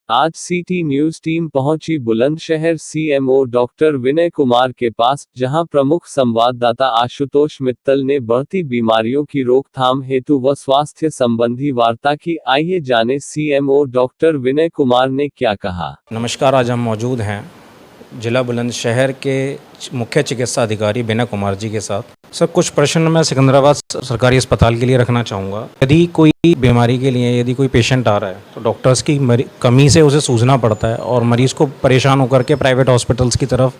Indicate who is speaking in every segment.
Speaker 1: आज सीटी news team पहुंची बुलंदशहर सीएमओ डॉक्टर विनय कुमार के पास, जहां प्रमुख संवाददाता आशुतोष मित्तल ने बढ़ती बीमारियों की रोकथाम हेतु व स्वास्थ्य संबंधी वार्ता की। आइए जाने सीएमओ डॉक्टर विनय कुमार ने क्या कहा।
Speaker 2: नमस्कार, आज हम मौजूद हैं जिला बुलंदशहर के मुख्य चिकित्सा अधिकारी विनय कुमार जी के साथ। सर, कुछ प्रश्न मैं सिकंदराबाद सरकारी अस्पताल के लिए रखना चाहूँगा। यदि कोई बीमारी के लिए यदि कोई पेशेंट आ रहा है तो डॉक्टर्स की कमी से उसे सूझना पड़ता है और मरीज़ को परेशान होकर के प्राइवेट हॉस्पिटल्स की तरफ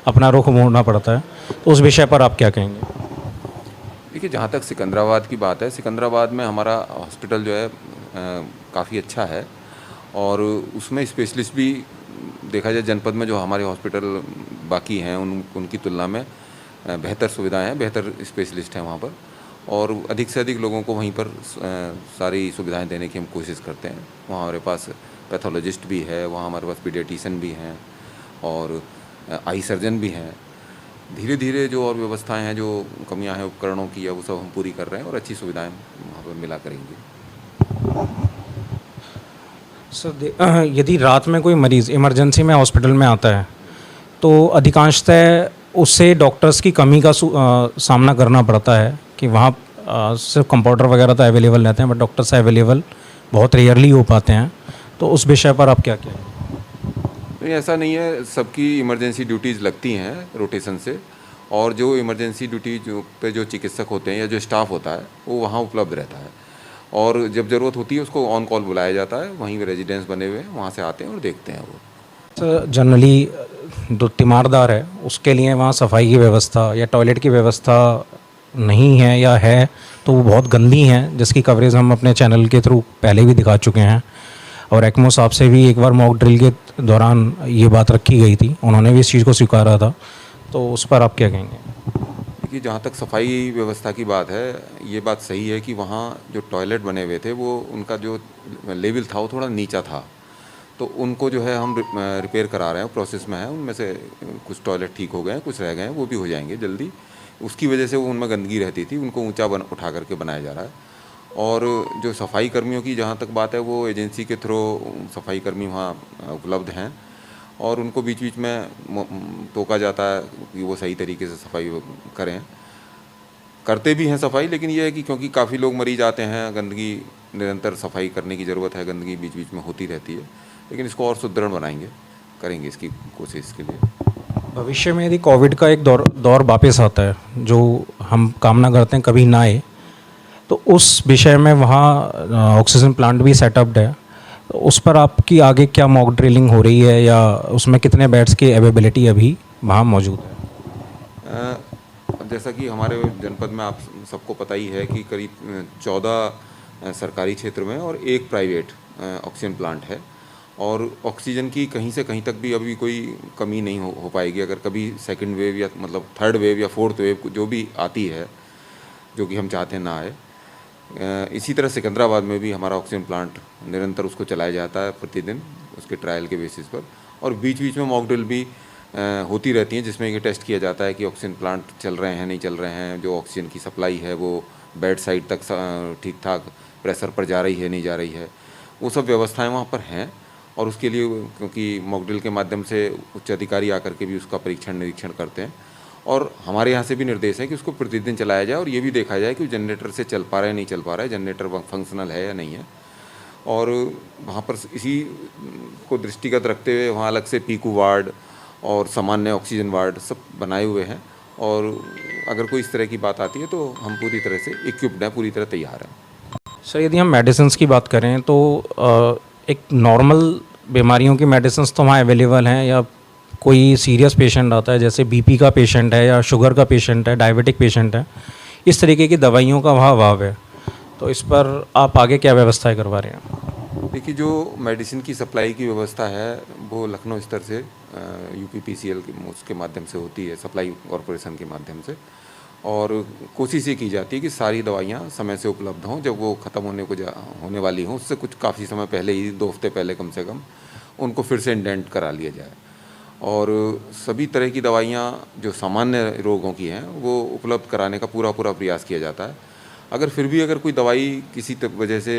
Speaker 2: अपना रुख मोड़ना पड़ता है, तो उस विषय पर आप क्या कहेंगे?
Speaker 3: देखिए, जहाँ तक सिकंदराबाद की बात है, सिकंदराबाद में हमारा हॉस्पिटल जो है काफ़ी अच्छा है और उसमें स्पेशलिस्ट भी देखा जाए जनपद में जो हमारे हॉस्पिटल बाकी हैं उनकी तुलना में बेहतर सुविधाएं हैं, बेहतर स्पेशलिस्ट हैं वहाँ पर और अधिक से अधिक लोगों को वहीं पर सारी सुविधाएं देने की हम कोशिश करते हैं। वहाँ हमारे पास पैथोलॉजिस्ट भी है, वहाँ हमारे पास पीडियाट्रिशियन भी हैं और आई सर्जन भी हैं। धीरे धीरे जो और व्यवस्थाएं हैं, जो कमियां हैं उपकरणों की, वो सब हम पूरी कर रहे हैं और अच्छी सुविधाएं वहाँ पर मिला करेंगे।
Speaker 2: सर, यदि रात में कोई मरीज़ इमरजेंसी में हॉस्पिटल में आता है तो अधिकांशतः उससे डॉक्टर्स की कमी का सामना करना पड़ता है कि वहाँ सिर्फ कंपाउंडर वगैरह तो अवेलेबल रहते हैं, बट डॉक्टर्स अवेलेबल बहुत रेयरली हो पाते हैं, तो उस विषय पर आप क्या कहें?
Speaker 3: नहीं, ऐसा नहीं है, सबकी इमरजेंसी ड्यूटीज़ लगती हैं रोटेशन से और जो इमरजेंसी ड्यूटी जो चिकित्सक होते हैं या जो स्टाफ होता है वो वहाँ उपलब्ध रहता है और जब ज़रूरत होती है उसको ऑन कॉल बुलाया जाता है। वहीं पे रेजिडेंस बने हुए हैं, वहाँ से आते हैं और देखते हैं वो।
Speaker 2: सर, जनरली जो तीमारदार है उसके लिए वहाँ सफाई की व्यवस्था या टॉयलेट की व्यवस्था नहीं है, या है तो वो बहुत गंदी हैं, जिसकी कवरेज हम अपने चैनल के थ्रू पहले भी दिखा चुके हैं और एक्मो साहब से भी एक बार मॉक ड्रिल के दौरान ये बात रखी गई थी, उन्होंने भी इस चीज़ को स्वीकारा था, तो उस पर आप क्या कहेंगे?
Speaker 3: देखिए, जहाँ तक सफाई व्यवस्था की बात है, ये बात सही है कि वहाँ जो टॉयलेट बने हुए थे वो उनका जो लेवल था वो थोड़ा नीचा था, तो उनको जो है हम रिपेयर करा रहे हैं, प्रोसेस में है। उनमें से कुछ टॉयलेट ठीक हो गए हैं, कुछ रह गए हैं, वो भी हो जाएंगे जल्दी। उसकी वजह से वो उनमें गंदगी रहती थी, उनको ऊंचा उठा करके बनाया जा रहा है। और जो सफाई कर्मियों की जहाँ तक बात है, वो एजेंसी के थ्रू सफाई कर्मी वहाँ उपलब्ध हैं और उनको बीच बीच में टोका जाता है कि वो सही तरीके से सफाई करें। करते भी हैं सफाई, लेकिन ये है कि क्योंकि काफ़ी लोग मरीज आते हैं, गंदगी निरंतर सफाई करने की ज़रूरत है, गंदगी बीच बीच में होती रहती है, लेकिन इसको और सुदृढ़ बनाएंगे, करेंगे इसकी कोशिश के लिए।
Speaker 2: भविष्य में यदि कोविड का एक दौर वापस आता है, जो हम कामना करते हैं कभी ना आए, तो उस विषय में वहाँ ऑक्सीजन प्लांट भी सेटअप्ड है, तो उस पर आपकी आगे क्या मॉक ड्रिलिंग हो रही है या उसमें कितने बेड्स की अवेलेबिलिटी अभी वहाँ मौजूद है?
Speaker 3: जैसा कि हमारे जनपद में आप सबको पता ही है कि करीब 14 सरकारी क्षेत्र में और एक प्राइवेट ऑक्सीजन प्लांट है और ऑक्सीजन की कहीं से कहीं तक भी अभी कोई कमी नहीं हो पाएगी। अगर कभी सेकंड वेव या मतलब थर्ड वेव या फोर्थ वेव जो भी आती है, जो कि हम चाहते हैं ना आए, इसी तरह सिकंदराबाद में भी हमारा ऑक्सीजन प्लांट निरंतर उसको चलाया जाता है प्रतिदिन उसके ट्रायल के बेसिस पर, और बीच बीच में मॉक ड्रिल भी होती रहती हैं जिसमें ये टेस्ट किया जाता है कि ऑक्सीजन प्लांट चल रहे हैं नहीं चल रहे हैं, जो ऑक्सीजन की सप्लाई है वो बेड साइड तक ठीक ठाक प्रेशर पर जा रही है नहीं जा रही है, वो सब व्यवस्थाएं वहाँ पर हैं। और उसके लिए क्योंकि मॉक ड्रिल के माध्यम से उच्च अधिकारी आकर के भी उसका परीक्षण निरीक्षण करते हैं और हमारे यहाँ से भी निर्देश है कि उसको प्रतिदिन चलाया जाए और ये भी देखा जाए कि जनरेटर से चल पा रहा है नहीं चल पा रहा है, जनरेटर फंक्शनल है या नहीं है। और वहाँ पर इसी को दृष्टिगत रखते हुए वहाँ अलग से पीकू वार्ड और सामान्य ऑक्सीजन वार्ड सब बनाए हुए हैं और अगर कोई इस तरह की बात आती है तो हम पूरी तरह से इक्विप्ड हैं, पूरी तरह तैयार हैं।
Speaker 2: सर, यदि हम मेडिसिन्स की बात करें तो एक नॉर्मल बीमारियों की मेडिसिन्स तो वहाँ अवेलेबल हैं, या कोई सीरियस पेशेंट आता है जैसे बीपी का पेशेंट है या शुगर का पेशेंट है, डायबिटिक पेशेंट है, इस तरीके की दवाइयों का वहाँ अभाव है, तो इस पर आप आगे क्या व्यवस्थाएं करवा रहे हैं?
Speaker 3: देखिए, जो मेडिसिन की सप्लाई की व्यवस्था है वो लखनऊ स्तर से यूपीपीसीएल उसके माध्यम से होती है, सप्लाई कॉरपोरेशन के माध्यम से, और कोशिश ये की जाती है कि सारी दवाइयाँ समय से उपलब्ध हों। जब वो ख़त्म होने वाली हों उससे कुछ काफ़ी समय पहले ही, 2 हफ्ते पहले कम से कम, उनको फिर से इंडेंट करा लिया जाए और सभी तरह की दवाइयाँ जो सामान्य रोगों की हैं वो उपलब्ध कराने का पूरा प्रयास किया जाता है। अगर फिर भी अगर कोई दवाई किसी वजह से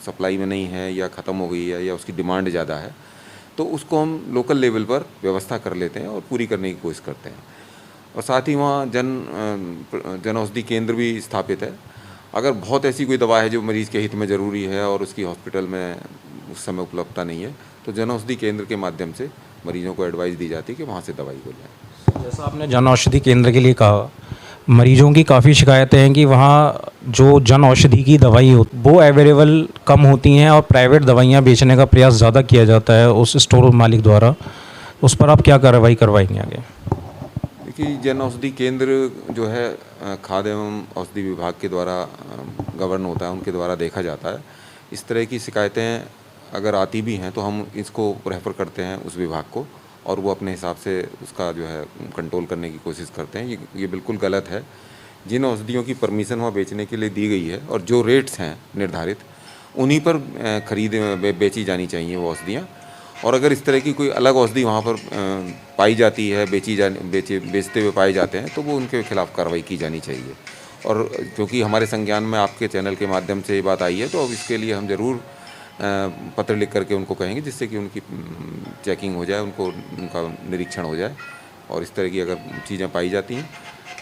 Speaker 3: सप्लाई में नहीं है या ख़त्म हो गई है या उसकी डिमांड ज़्यादा है, तो उसको हम लोकल लेवल पर व्यवस्था कर लेते हैं और पूरी करने की कोशिश करते हैं। और साथ ही वहाँ जन औषधि केंद्र भी स्थापित है। अगर बहुत ऐसी कोई दवा है जो मरीज़ के हित में ज़रूरी है और उसकी हॉस्पिटल में उस समय उपलब्धता नहीं है, तो जन औषधि केंद्र के माध्यम से मरीजों को एडवाइस दी जाती है कि वहाँ से दवाई को लें।
Speaker 2: जैसा आपने जन औषधि केंद्र के लिए कहा, मरीजों की काफ़ी शिकायतें हैं कि वहाँ जो जन औषधि की दवाई हो वो अवेलेबल कम होती हैं और प्राइवेट दवाइयाँ बेचने का प्रयास ज़्यादा किया जाता है उस स्टोर मालिक द्वारा। उस पर आप क्या कार्रवाई करवाएंगे आगे?
Speaker 3: देखिए, जन औषधि केंद्र जो है खाद्य एवं औषधि विभाग के द्वारा गवर्न होता है, उनके द्वारा देखा जाता है। इस तरह की शिकायतें अगर आती भी हैं तो हम इसको रेफ़र करते हैं उस विभाग को और वो अपने हिसाब से उसका जो है कंट्रोल करने की कोशिश करते हैं। ये बिल्कुल गलत है। जिन औषधियों की परमिशन वहाँ बेचने के लिए दी गई है और जो रेट्स हैं निर्धारित, उन्हीं पर बेची जानी चाहिए वो औषधियाँ। और अगर इस तरह की कोई अलग औषधि वहाँ पर पाई जाती है, बेचते हुए पाए जाते हैं, तो वो उनके खिलाफ़ कार्रवाई की जानी चाहिए। और क्योंकि हमारे संज्ञान में आपके चैनल के माध्यम से ये बात आई है, तो अब इसके लिए हम ज़रूर पत्र लिख करके उनको कहेंगे, जिससे कि उनकी चेकिंग हो जाए, उनका निरीक्षण हो जाए और इस तरह की अगर चीज़ें पाई जाती हैं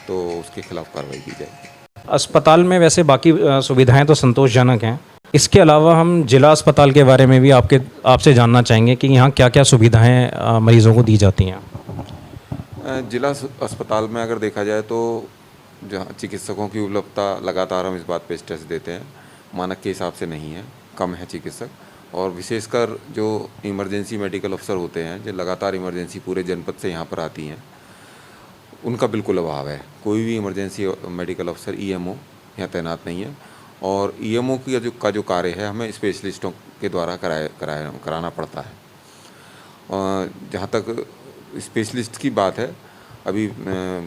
Speaker 3: तो उसके खिलाफ़ कार्रवाई की जाएगी।
Speaker 2: अस्पताल में वैसे बाकी सुविधाएं तो संतोषजनक हैं। इसके अलावा हम जिला अस्पताल के बारे में भी आपसे जानना चाहेंगे कि यहाँ क्या क्या सुविधाएं मरीजों को दी जाती हैं।
Speaker 3: जिला अस्पताल में अगर देखा जाए तो जहाँ चिकित्सकों की उपलब्धता लगातार हम इस बात पे स्ट्रेस देते हैं, मानक के हिसाब से नहीं है, कम है चिकित्सक। और विशेषकर जो इमरजेंसी मेडिकल अफसर होते हैं, जो लगातार इमरजेंसी पूरे जनपद से यहाँ पर आती हैं, उनका बिल्कुल अभाव है। कोई भी इमरजेंसी मेडिकल अफसर ईएमओ यहाँ तैनात नहीं है और ईएमओ का जो कार्य है हमें स्पेशलिस्टों के द्वारा कराना पड़ता है। जहाँ तक स्पेशलिस्ट की बात है, अभी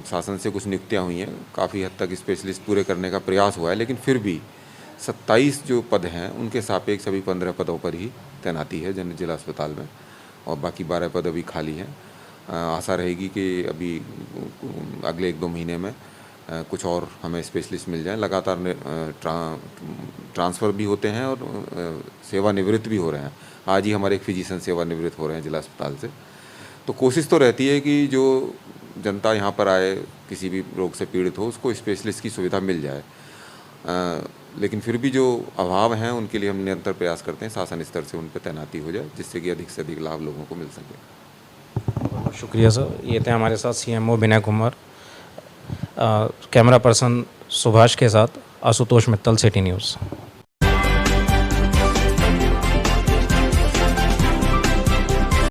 Speaker 3: शासन से कुछ नियुक्तियाँ हुई हैं, काफ़ी हद तक स्पेशलिस्ट पूरे करने का प्रयास हुआ है, लेकिन फिर भी 27 जो पद हैं उनके सापेक्ष अभी 15 पदों पर ही तैनाती है जिला अस्पताल में और बाकी 12 पद अभी खाली हैं। आशा रहेगी कि अभी अगले 1-2 महीने में कुछ और हमें स्पेशलिस्ट मिल जाएं। लगातार ट्रांसफ़र भी होते हैं और सेवानिवृत्त भी हो रहे हैं। आज ही हमारे एक फिजिशियन सेवानिवृत्त हो रहे हैं जिला अस्पताल से। तो कोशिश तो रहती है कि जो जनता यहाँ पर आए, किसी भी रोग से पीड़ित हो, उसको स्पेशलिस्ट की सुविधा मिल जाए। लेकिन फिर भी जो अभाव हैं उनके लिए हम निरंतर प्रयास करते हैं, शासन स्तर से उन पर तैनाती हो जाए, जिससे कि अधिक से अधिक लाभ लोगों को मिल सके।
Speaker 2: बहुत शुक्रिया सर। ये थे हमारे साथ CMO Vinay Kumar. Camera person Subhash के साथ आशुतोष मित्तल, सिटी न्यूज़।